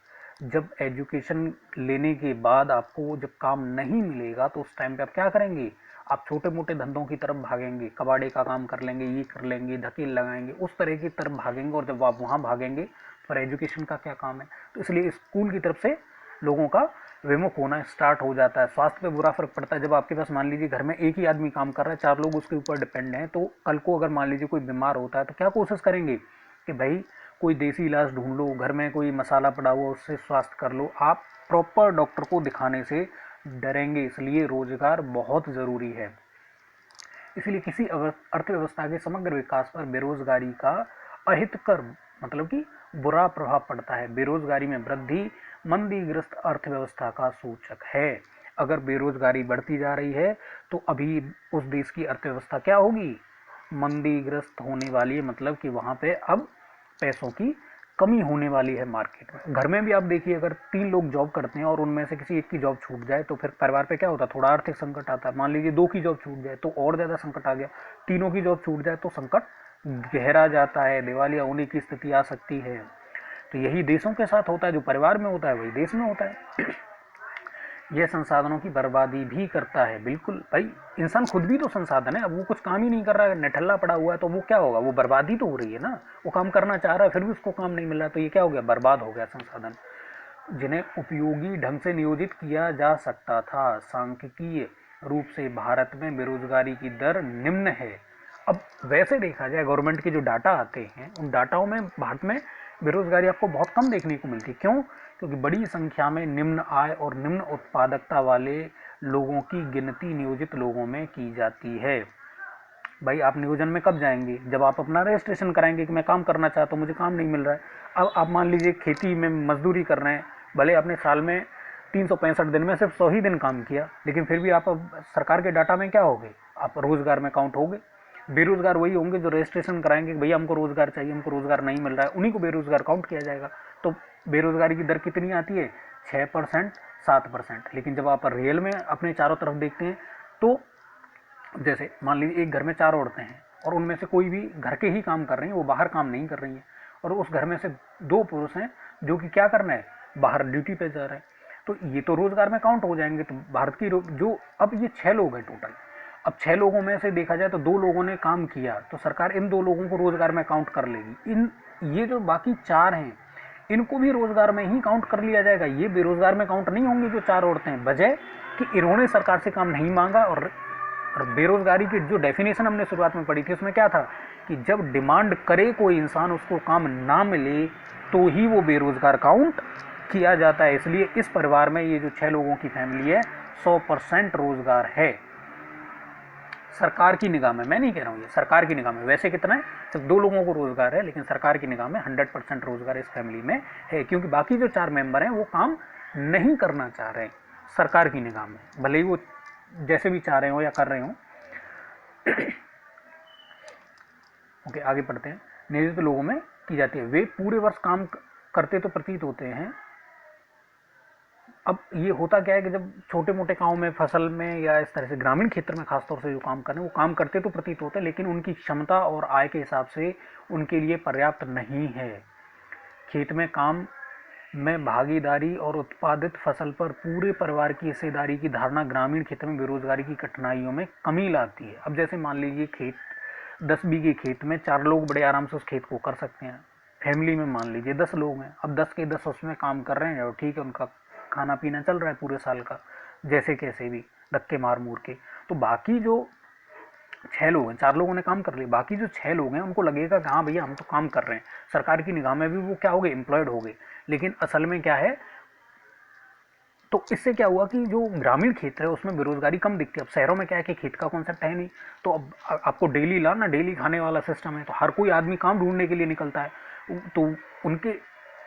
जब एजुकेशन लेने के बाद आपको जब काम नहीं मिलेगा तो उस टाइम पे आप क्या करेंगे, आप छोटे मोटे धंधों की तरफ भागेंगे, कबाड़े का काम कर लेंगे, ये कर लेंगे, धकेल लगाएंगे, उस तरह की तरफ भागेंगे। और जब आप वहाँ भागेंगे पर एजुकेशन का क्या काम है, तो इसलिए स्कूल की तरफ से लोगों का विमुख होना स्टार्ट हो जाता है। स्वास्थ्य पे बुरा फर्क पड़ता है। जब आपके पास मान लीजिए घर में एक ही आदमी काम कर रहा है, 4 लोग उसके ऊपर डिपेंड हैं, तो कल को अगर मान लीजिए कोई बीमार होता है तो क्या कोशिश करेंगे कि भाई कोई देसी इलाज ढूंढ लो, घर में कोई मसाला पड़ा हुआ उससे स्वास्थ्य कर लो। आप प्रॉपर डॉक्टर को दिखाने से डरेंगे। इसलिए रोजगार बहुत ज़रूरी है। इसलिए किसी अर्थव्यवस्था के समग्र विकास पर बेरोजगारी का अहितकर मतलब कि बुरा प्रभाव पड़ता है। बेरोजगारी में वृद्धि मंदीग्रस्त अर्थव्यवस्था का सूचक है। अगर बेरोजगारी बढ़ती जा रही है तो अभी उस देश की अर्थव्यवस्था क्या होगी, मंदीग्रस्त होने वाली है। मतलब कि वहाँ पे अब पैसों की कमी होने वाली है मार्केट में। घर में भी आप देखिए, अगर 3 लोग जॉब करते हैं और उनमें से किसी एक की जॉब छूट जाए तो फिर परिवार पे क्या होता है, थोड़ा आर्थिक संकट आता है। मान लीजिए 2 की जॉब छूट जाए तो और ज़्यादा संकट आ गया, तीनों की जॉब छूट जाए तो संकट गहरा जाता है, दिवालिया होने की स्थिति आ सकती है। तो यही देशों के साथ होता है, जो परिवार में होता है वही देश में होता है। यह संसाधनों की बर्बादी भी करता है। बिल्कुल भाई, इंसान खुद भी तो संसाधन है। अब वो कुछ काम ही नहीं कर रहा है, निठल्ला पड़ा हुआ है, तो वो क्या होगा, वो बर्बादी तो हो रही है ना। वो काम करना चाह रहा है फिर भी उसको काम नहीं मिल रहा, तो ये क्या हो गया, बर्बाद हो गया संसाधन जिन्हें उपयोगी ढंग से नियोजित किया जा सकता था। सांख्यिकीय रूप से भारत में बेरोजगारी की दर निम्न है। अब वैसे देखा जाए गवर्नमेंट के जो डाटा आते हैं उन डाटाओं में भारत में बेरोजगारी आपको बहुत कम देखने को मिलती है। क्यों, क्योंकि बड़ी संख्या में निम्न आय और निम्न उत्पादकता वाले लोगों की गिनती नियोजित लोगों में की जाती है। भाई आप नियोजन में कब जाएंगे? जब आप अपना रजिस्ट्रेशन कराएंगे कि मैं काम करना चाहता हूँ, मुझे काम नहीं मिल रहा है। अब आप मान लीजिए खेती में मजदूरी कर रहे हैं, भले आपने साल में 365 दिन में सिर्फ 100 ही दिन काम किया, लेकिन फिर भी आप अब सरकार के डाटा में क्या होगे? आप रोजगार में काउंट होगे। बेरोजगार वही होंगे जो रजिस्ट्रेशन कराएंगे कि भैया हमको रोजगार चाहिए, हमको रोजगार नहीं मिल रहा है, उन्हीं को बेरोजगार काउंट किया जाएगा। तो बेरोजगारी की दर कितनी आती है? 6%, 7%। लेकिन जब आप रियल में अपने चारों तरफ देखते हैं तो जैसे मान लीजिए एक घर में 4 औरतें हैं और उनमें से कोई भी घर के ही काम कर रही हैं, वो बाहर काम नहीं कर रही हैं, और उस घर में से 2 पुरुष हैं जो कि क्या करना है, बाहर ड्यूटी पे जा रहे हैं, तो ये तो रोजगार में काउंट हो जाएंगे। तो भारत की जो अब ये 6 लोग हैं टोटल, अब 6 लोगों में से देखा जाए तो 2 लोगों ने काम किया, तो सरकार इन 2 लोगों को रोजगार में काउंट कर लेगी। इन ये जो बाकी 4 हैं इनको भी रोजगार में ही काउंट कर लिया जाएगा। ये बेरोजगार में काउंट नहीं होंगे जो 4 औरतें हैं, बजाय कि इन्होंने सरकार से काम नहीं मांगा। और बेरोजगारी की जो डेफिनेशन हमने शुरुआत में पढ़ी थी उसमें क्या था कि जब डिमांड करे कोई इंसान, उसको काम ना मिले, तो ही वो बेरोजगार काउंट किया जाता है। इसलिए इस परिवार में ये जो 6 लोगों की फैमिली है 100% रोजगार है सरकार की निगाह में। मैं नहीं कह रहा हूँ, ये सरकार की निगाह में। वैसे कितना है, सिर्फ 2 लोगों को रोजगार है, लेकिन सरकार की निगाह में 100% रोजगार इस फैमिली में है, क्योंकि बाकी जो 4 मेंबर हैं वो काम नहीं करना चाह रहे हैं सरकार की निगाह में, भले ही वो जैसे भी चाह रहे हो या कर रहे हो। ओके, आगे पढ़ते हैं। नियोजित लोगों में की जाती है, वे पूरे वर्ष काम करते तो प्रतीत होते हैं। अब ये होता क्या है कि जब छोटे मोटे गाँव में फसल में या इस तरह से ग्रामीण क्षेत्र में खासतौर से जो काम कर रहे हैं वो काम करते तो प्रतीत होते हैं, लेकिन उनकी क्षमता और आय के हिसाब से उनके लिए पर्याप्त नहीं है। खेत में काम में भागीदारी और उत्पादित फसल पर पूरे परिवार की हिस्सेदारी की धारणा ग्रामीण क्षेत्र में बेरोजगारी की कठिनाइयों में कमी लाती है। अब जैसे मान लीजिए खेत 10 बीघे खेत में 4 लोग बड़े आराम से उस खेत को कर सकते हैं। फैमिली में मान लीजिए 10 लोग हैं, अब 10 के 10 उसमें काम कर रहे हैं और ठीक है, उनका खाना पीना चल रहा है पूरे साल का, जैसे कैसे भी धक्के मार मूर के। तो बाकी जो 6 लोग हैं, 4 लोगों ने काम कर लिया, बाकी जो 6 लोग हैं उनको लगेगा कि हाँ भैया हम तो काम कर रहे हैं, सरकार की निगाह में भी वो क्या हो गए, एम्प्लॉयड हो गए। लेकिन असल में क्या है, तो इससे क्या हुआ कि जो ग्रामीण क्षेत्र है उसमें बेरोजगारी कम दिखती है। अब शहरों में क्या है कि खेत का कॉन्सेप्ट है नहीं, तो अब आपको डेली लाना, डेली खाने वाला सिस्टम है, तो हर कोई आदमी काम ढूंढने के लिए निकलता है, तो उनके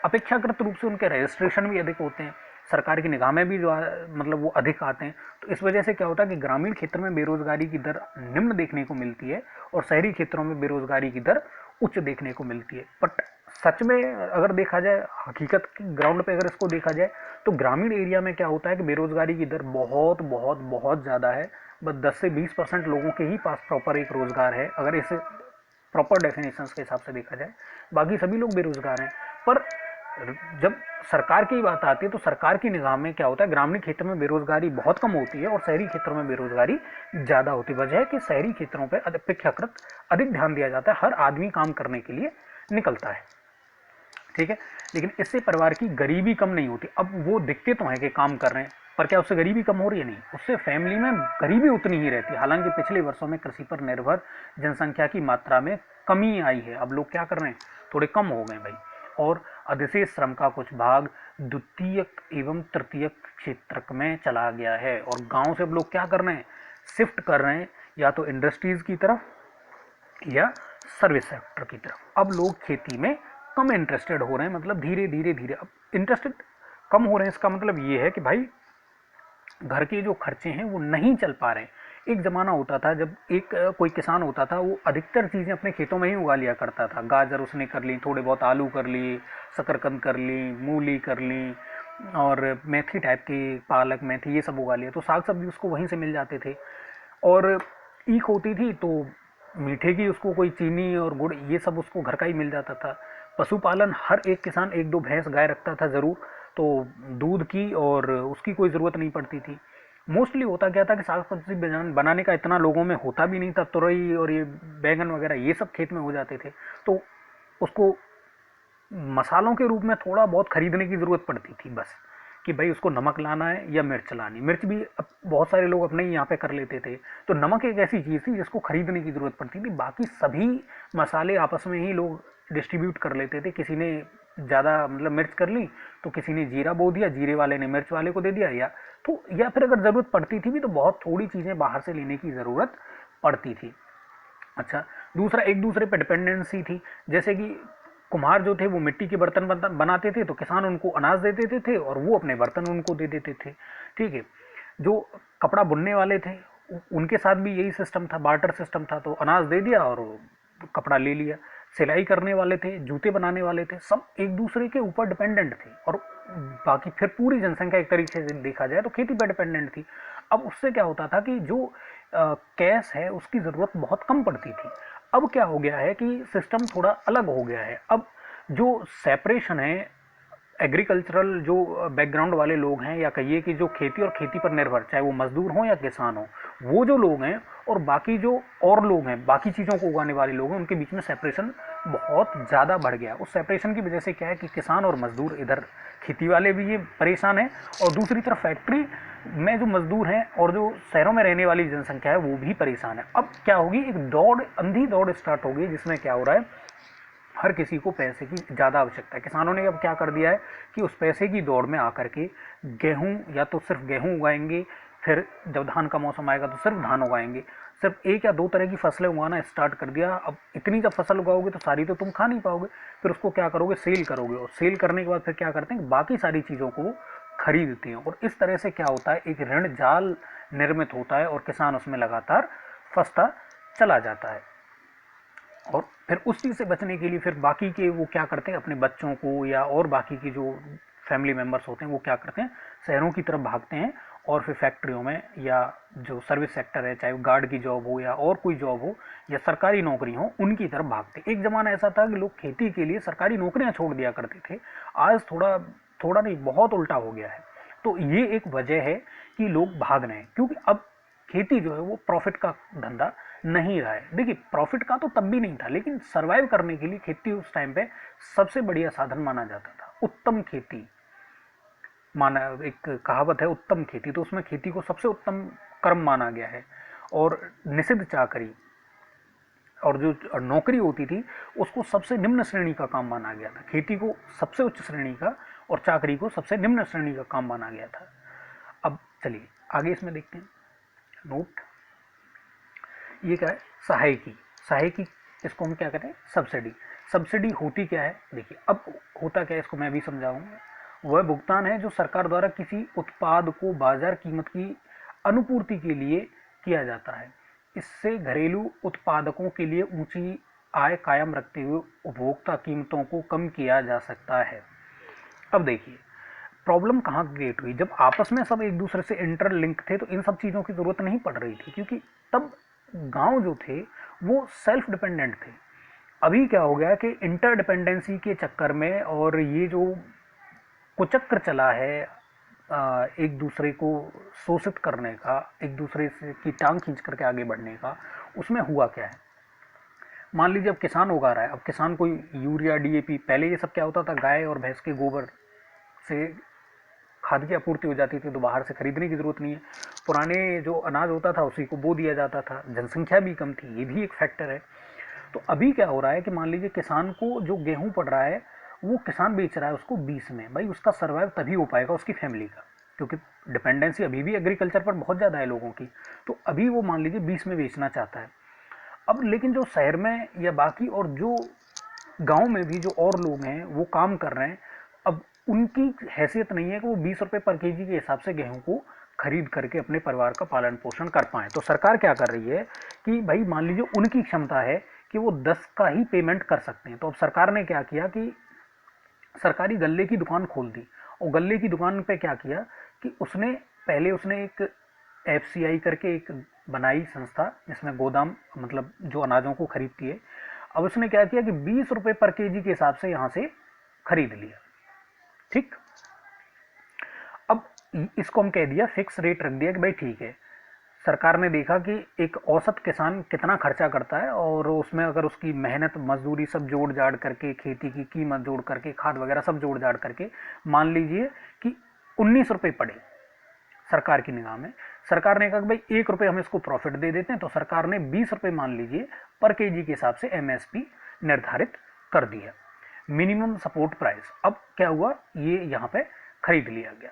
अपेक्षाकृत रूप से उनके रजिस्ट्रेशन भी अधिक होते हैं, सरकार की निगाह में भी जो मतलब वो अधिक आते हैं। तो इस वजह से क्या होता है कि ग्रामीण क्षेत्र में बेरोजगारी की दर निम्न देखने को मिलती है और शहरी क्षेत्रों में बेरोजगारी की दर उच्च देखने को मिलती है। बट सच में अगर देखा जाए, हकीकत ग्राउंड पे अगर इसको देखा जाए, तो ग्रामीण एरिया में क्या होता है कि बेरोजगारी की दर बहुत बहुत बहुत ज़्यादा है। बस 10 से 20% लोगों के ही पास प्रॉपर एक रोज़गार है, अगर इसे प्रॉपर डेफिनेशन के हिसाब से देखा जाए। बाकी सभी लोग बेरोजगार हैं। पर जब सरकार की बात आती है तो सरकार की निगाह में क्या होता है, ग्रामीण क्षेत्र में बेरोजगारी बहुत कम होती है और शहरी क्षेत्रों में बेरोजगारी ज़्यादा होती है। वजह है कि शहरी क्षेत्रों पर अपेक्षाकृत अधिक ध्यान दिया जाता है, हर आदमी काम करने के लिए निकलता है, ठीक है। लेकिन इससे परिवार की गरीबी कम नहीं होती। अब वो दिखते तो हैं कि काम कर रहे हैं, पर क्या उससे गरीबी कम हो रही है? नहीं, उससे फैमिली में गरीबी उतनी ही रहती है। हालांकि पिछले वर्षों में कृषि पर निर्भर जनसंख्या की मात्रा में कमी आई है। अब लोग क्या कर रहे हैं, थोड़े कम हो गए भाई, और अधिशेष श्रम का कुछ भाग द्वितीयक एवं तृतीयक क्षेत्र में चला गया है, और गांव से अब लोग क्या कर रहे हैं, शिफ्ट कर रहे हैं, या तो इंडस्ट्रीज की तरफ या सर्विस सेक्टर की तरफ। अब लोग खेती में कम इंटरेस्टेड हो रहे हैं, मतलब धीरे धीरे धीरे अब इंटरेस्टेड कम हो रहे हैं। इसका मतलब ये है कि भाई घर के जो खर्चे हैं वो नहीं चल पा रहे हैं। एक ज़माना होता था जब एक कोई किसान होता था, वो अधिकतर चीज़ें अपने खेतों में ही उगा लिया करता था। गाजर उसने कर ली, थोड़े बहुत आलू कर लिए, शकरकंद कर ली, मूली कर ली, और मेथी टाइप की, पालक मेथी ये सब उगा लिया, तो साग सब्जी उसको वहीं से मिल जाते थे। और ईख होती थी तो मीठे की उसको कोई चीनी और गुड़ ये सब उसको घर का ही मिल जाता था। पशुपालन, हर एक किसान 1-2 भैंस गाय रखता था ज़रूर, तो दूध की और उसकी कोई ज़रूरत नहीं पड़ती थी। मोस्टली होता क्या था कि साग सब्जी बनाने का इतना लोगों में होता भी नहीं था, तुरई और ये बैंगन वगैरह ये सब खेत में हो जाते थे, तो उसको मसालों के रूप में थोड़ा बहुत खरीदने की ज़रूरत पड़ती थी बस, कि भाई उसको नमक लाना है या मिर्च लानी। मिर्च भी अब बहुत सारे लोग अपने ही यहाँ पे कर लेते थे, तो नमक एक ऐसी चीज़ थी जिसको खरीदने की ज़रूरत पड़ती थी। बाकी सभी मसाले आपस में ही लोग डिस्ट्रीब्यूट कर लेते थे। किसी ने ज़्यादा मतलब मिर्च कर ली तो किसी ने जीरा बो दिया, जीरे वाले ने मिर्च वाले को दे दिया, या फिर अगर ज़रूरत पड़ती थी भी तो बहुत थोड़ी चीज़ें बाहर से लेने की ज़रूरत पड़ती थी। अच्छा, दूसरा एक दूसरे पर डिपेंडेंसी थी, जैसे कि कुम्हार जो थे वो मिट्टी के बर्तन बनाते थे तो किसान उनको अनाज दे देते थे और वो अपने बर्तन उनको दे देते थे। ठीक है, जो कपड़ा बुनने वाले थे उनके साथ भी यही सिस्टम था, बार्टर सिस्टम था, तो अनाज दे दिया और कपड़ा ले लिया। सिलाई करने वाले थे, जूते बनाने वाले थे, सब एक दूसरे के ऊपर डिपेंडेंट थे। और बाकी फिर पूरी जनसंख्या एक तरीके से देखा जाए तो खेती पर डिपेंडेंट थी। अब उससे क्या होता था कि जो कैश है उसकी ज़रूरत बहुत कम पड़ती थी। अब क्या हो गया है कि सिस्टम थोड़ा अलग हो गया है। अब जो सेपरेशन है, एग्रीकल्चरल जो बैकग्राउंड वाले लोग हैं, या कहिए कि जो खेती और खेती पर निर्भर, चाहे वो मजदूर हों या किसान हो, वो जो लोग हैं और बाकी जो और लोग हैं, बाकी चीज़ों को उगाने वाले लोग हैं, उनके बीच में सेपरेशन बहुत ज़्यादा बढ़ गया। उस सेपरेशन की वजह से क्या है कि किसान और मजदूर, इधर खेती वाले भी ये परेशान हैं और दूसरी तरफ फैक्ट्री में जो मजदूर हैं और जो शहरों में रहने वाली जनसंख्या है वो भी परेशान है। अब क्या होगी, एक दौड़, अंधी दौड़ स्टार्ट होगी, जिसमें क्या हो रहा है, हर किसी को पैसे की ज़्यादा आवश्यकता है। किसानों ने अब क्या कर दिया है कि उस पैसे की दौड़ में आकर के गेहूं, या तो सिर्फ गेहूं उगाएंगे, फिर जब धान का मौसम आएगा तो सिर्फ धान उगाएंगे, सिर्फ एक या दो तरह की फसलें उगाना स्टार्ट कर दिया। अब इतनी जब फसल उगाओगे तो सारी तो तुम खा नहीं पाओगे, फिर उसको क्या करोगे, सेल करोगे, और सेल करने के बाद फिर क्या करते हैं, बाकी सारी चीज़ों को खरीदते हैं। और इस तरह से क्या होता है, एक ऋण जाल निर्मित होता है और किसान उसमें लगातार फंसता चला जाता है। और फिर उस चीज़ से बचने के लिए फिर बाकी के वो क्या करते हैं, अपने बच्चों को या और बाकी की जो फैमिली मेम्बर्स होते हैं वो क्या करते हैं, शहरों की तरफ भागते हैं और फिर फैक्ट्रियों में, या जो सर्विस सेक्टर है, चाहे वो गार्ड की जॉब हो या और कोई जॉब हो या सरकारी नौकरी हो, उनकी तरफ भागते। एक ज़माना ऐसा था कि लोग खेती के लिए सरकारी नौकरियां छोड़ दिया करते थे। आज थोड़ा थोड़ा नहीं, बहुत उल्टा हो गया है। तो ये एक वजह है कि लोग भाग रहे हैं, क्योंकि अब खेती जो है वो प्रॉफिट का धंधा नहीं रहा है। देखिए, प्रॉफिट का तो तब भी नहीं था, लेकिन सरवाइव करने के लिए खेती उस टाइम पे सबसे बढ़िया साधन माना जाता था। उत्तम खेती माना, एक कहावत है उत्तम खेती, तो उसमें खेती को सबसे उत्तम कर्म माना गया है। और निषिद्ध चाकरी और जो नौकरी होती थी उसको सबसे निम्न श्रेणी का काम माना गया था। खेती को सबसे उच्च श्रेणी का और चाकरी को सबसे निम्न श्रेणी का काम माना गया था। अब चलिए आगे इसमें देखते हैं। नोट, ये क्या है, सहायकी। सहायकी, इसको हम क्या कहते हैं, सब्सिडी। सब्सिडी होती क्या है, देखिए अब होता क्या है, इसको मैं भी समझाऊंगा। वह भुगतान है जो सरकार द्वारा किसी उत्पाद को बाजार कीमत की अनुपूर्ति के लिए किया जाता है। इससे घरेलू उत्पादकों के लिए ऊंची आय कायम रखते हुए उपभोक्ता कीमतों को कम किया जा सकता है। अब देखिए, प्रॉब्लम कहाँ क्रिएट हुई, जब आपस में सब एक दूसरे से इंटरलिंक थे तो इन सब चीज़ों की ज़रूरत नहीं पड़ रही थी, क्योंकि तब गांव जो थे वो सेल्फ डिपेंडेंट थे। अभी क्या हो गया कि इंटरडिपेंडेंसी के चक्कर में, और ये जो कुचक्र चला है एक दूसरे को शोषित करने का, एक दूसरे से की टांग खींच करके आगे बढ़ने का, उसमें हुआ क्या है। मान लीजिए अब किसान उगा रहा है, अब किसान कोई यूरिया, डीएपी, पहले ये सब क्या होता था, गाय और भैंस के गोबर से खाद की आपूर्ति हो जाती थी, तो बाहर से खरीदने की ज़रूरत नहीं है। पुराने जो अनाज होता था उसी को बो दिया जाता था, जनसंख्या भी कम थी, ये भी एक फैक्टर है। तो अभी क्या हो रहा है कि मान लीजिए किसान को जो गेहूं पड़ रहा है वो किसान बेच रहा है उसको 20 में, भाई उसका सर्वाइव तभी हो पाएगा उसकी फैमिली का, क्योंकि डिपेंडेंसी अभी भी एग्रीकल्चर पर बहुत ज़्यादा है लोगों की। तो अभी वो मान लीजिए 20 में बेचना चाहता है। अब लेकिन जो शहर में या बाकी और जो गांव में भी जो और लोग हैं वो काम कर रहे हैं, अब उनकी हैसियत नहीं है कि वो 20 रुपये पर केजी के हिसाब से गेहूं को खरीद करके अपने परिवार का पालन पोषण कर पाएँ। तो सरकार क्या कर रही है कि भाई मान लीजिए उनकी क्षमता है कि वो 10 का ही पेमेंट कर सकते हैं। तो अब सरकार ने क्या किया कि सरकारी गल्ले की दुकान खोल दी, और गल्ले की दुकान पे क्या किया कि उसने एक एफसीआई करके एक बनाई संस्था, जिसमें गोदाम मतलब जो अनाजों को खरीदती है। अब उसने क्या किया कि 20 रुपये पर केजी के हिसाब से यहाँ से खरीद लिया। ठीक, अब इसको हम कह दिया, फिक्स रेट रख दिया कि भाई ठीक है। सरकार ने देखा कि एक औसत किसान कितना खर्चा करता है, और उसमें अगर उसकी मेहनत, मजदूरी सब जोड़ जाड़ करके, खेती की कीमत जोड़ करके, खाद वगैरह सब जोड़ जाड़ करके मान लीजिए कि 19 रुपये पड़े सरकार की निगाह में। सरकार ने कहा कि भाई 1 रुपये हम इसको प्रॉफिट दे देते हैं, तो सरकार ने 20 रुपये मान लीजिए पर केजी के हिसाब से एमएसपी निर्धारित कर दिया। Minimum support price. अब क्या हुआ, ये यहाँ पे खरीद लिया गया।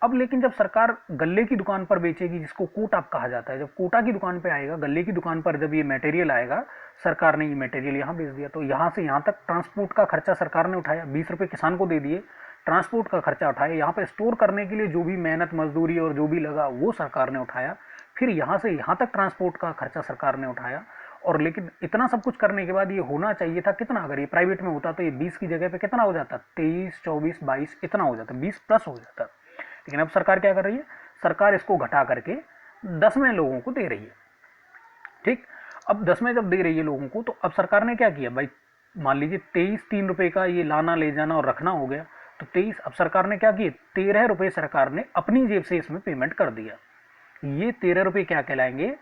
अब लेकिन जब सरकार गल्ले की दुकान पर बेचेगी, जिसको कोटा कहा जाता है, जब कोटा की दुकान पे आएगा, गल्ले की दुकान पर जब ये मटेरियल आएगा, सरकार ने ये मटेरियल यहाँ बेच दिया, तो यहाँ से यहाँ तक ट्रांसपोर्ट का खर्चा सरकार ने उठाया, 20 रुपये किसान को दे दिए, ट्रांसपोर्ट का खर्चा उठाया, यहाँ पे स्टोर करने के लिए जो भी मेहनत मजदूरी और जो भी लगा वो सरकार ने उठाया, फिर यहाँ से यहाँ तक ट्रांसपोर्ट का खर्चा सरकार ने उठाया। और लेकिन इतना सब कुछ करने के बाद ये होना चाहिए था कितना, अगर ये प्राइवेट में होता तो ये 20 की जगह पे कितना हो जाता, 23, 24, 22 इतना हो जाता, 20 प्लस हो जाता। लेकिन अब सरकार क्या कर रही है, सरकार इसको घटा करके 10 में लोगों को दे रही है। ठीक, अब 10 में जब दे रही है लोगों को, तो अब सरकार ने क्या किया भाई, मान लीजिए 23 3 रुपए का ये लाना ले जाना और रखना हो गया, तो 23, अब सरकार ने क्या किया, 13 रुपए सरकार ने अपनी जेब से इसमें पेमेंट कर दिया। ये 13 रुपए क्या कहलाएंगे,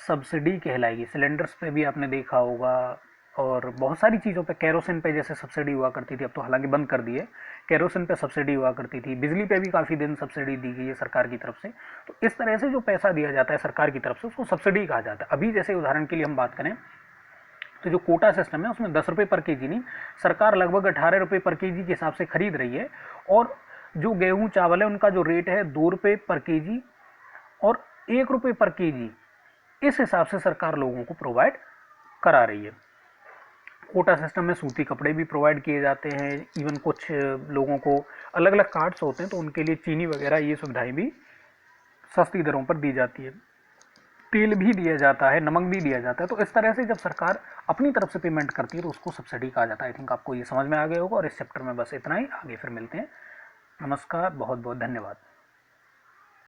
सब्सिडी कहलाएगी। सिलेंडर्स पे भी आपने देखा होगा, और बहुत सारी चीज़ों पे, केरोसिन पे जैसे सब्सिडी हुआ करती थी, अब तो हालांकि बंद कर दी है, केरोसिन पे सब्सिडी हुआ करती थी, बिजली पे भी काफ़ी दिन सब्सिडी दी गई है सरकार की तरफ से। तो इस तरह से जो पैसा दिया जाता है सरकार की तरफ से उसको सब्सिडी कहा जाता है। अभी जैसे उदाहरण के लिए हम बात करें तो जो कोटा सिस्टम है उसमें 10 रुपये पर केजी नहीं, सरकार लगभग 18 रुपये पर केजी के हिसाब से खरीद रही है, और जो गेहूँ चावल है उनका जो रेट है 2 रुपये पर केजी और 1 रुपये पर केजी, इस हिसाब से सरकार लोगों को प्रोवाइड करा रही है। कोटा सिस्टम में सूती कपड़े भी प्रोवाइड किए जाते हैं, इवन कुछ लोगों को अलग अलग कार्ड्स होते हैं तो उनके लिए चीनी वगैरह ये सुविधाएं भी सस्ती दरों पर दी जाती है, तेल भी दिया जाता है, नमक भी दिया जाता है। तो इस तरह से जब सरकार अपनी तरफ से पेमेंट करती है तो उसको सब्सिडी कहा जाता है। आई थिंक आपको ये समझ में आ गया होगा, और इस चैप्टर में बस इतना ही, आगे फिर मिलते हैं। नमस्कार, बहुत बहुत धन्यवाद।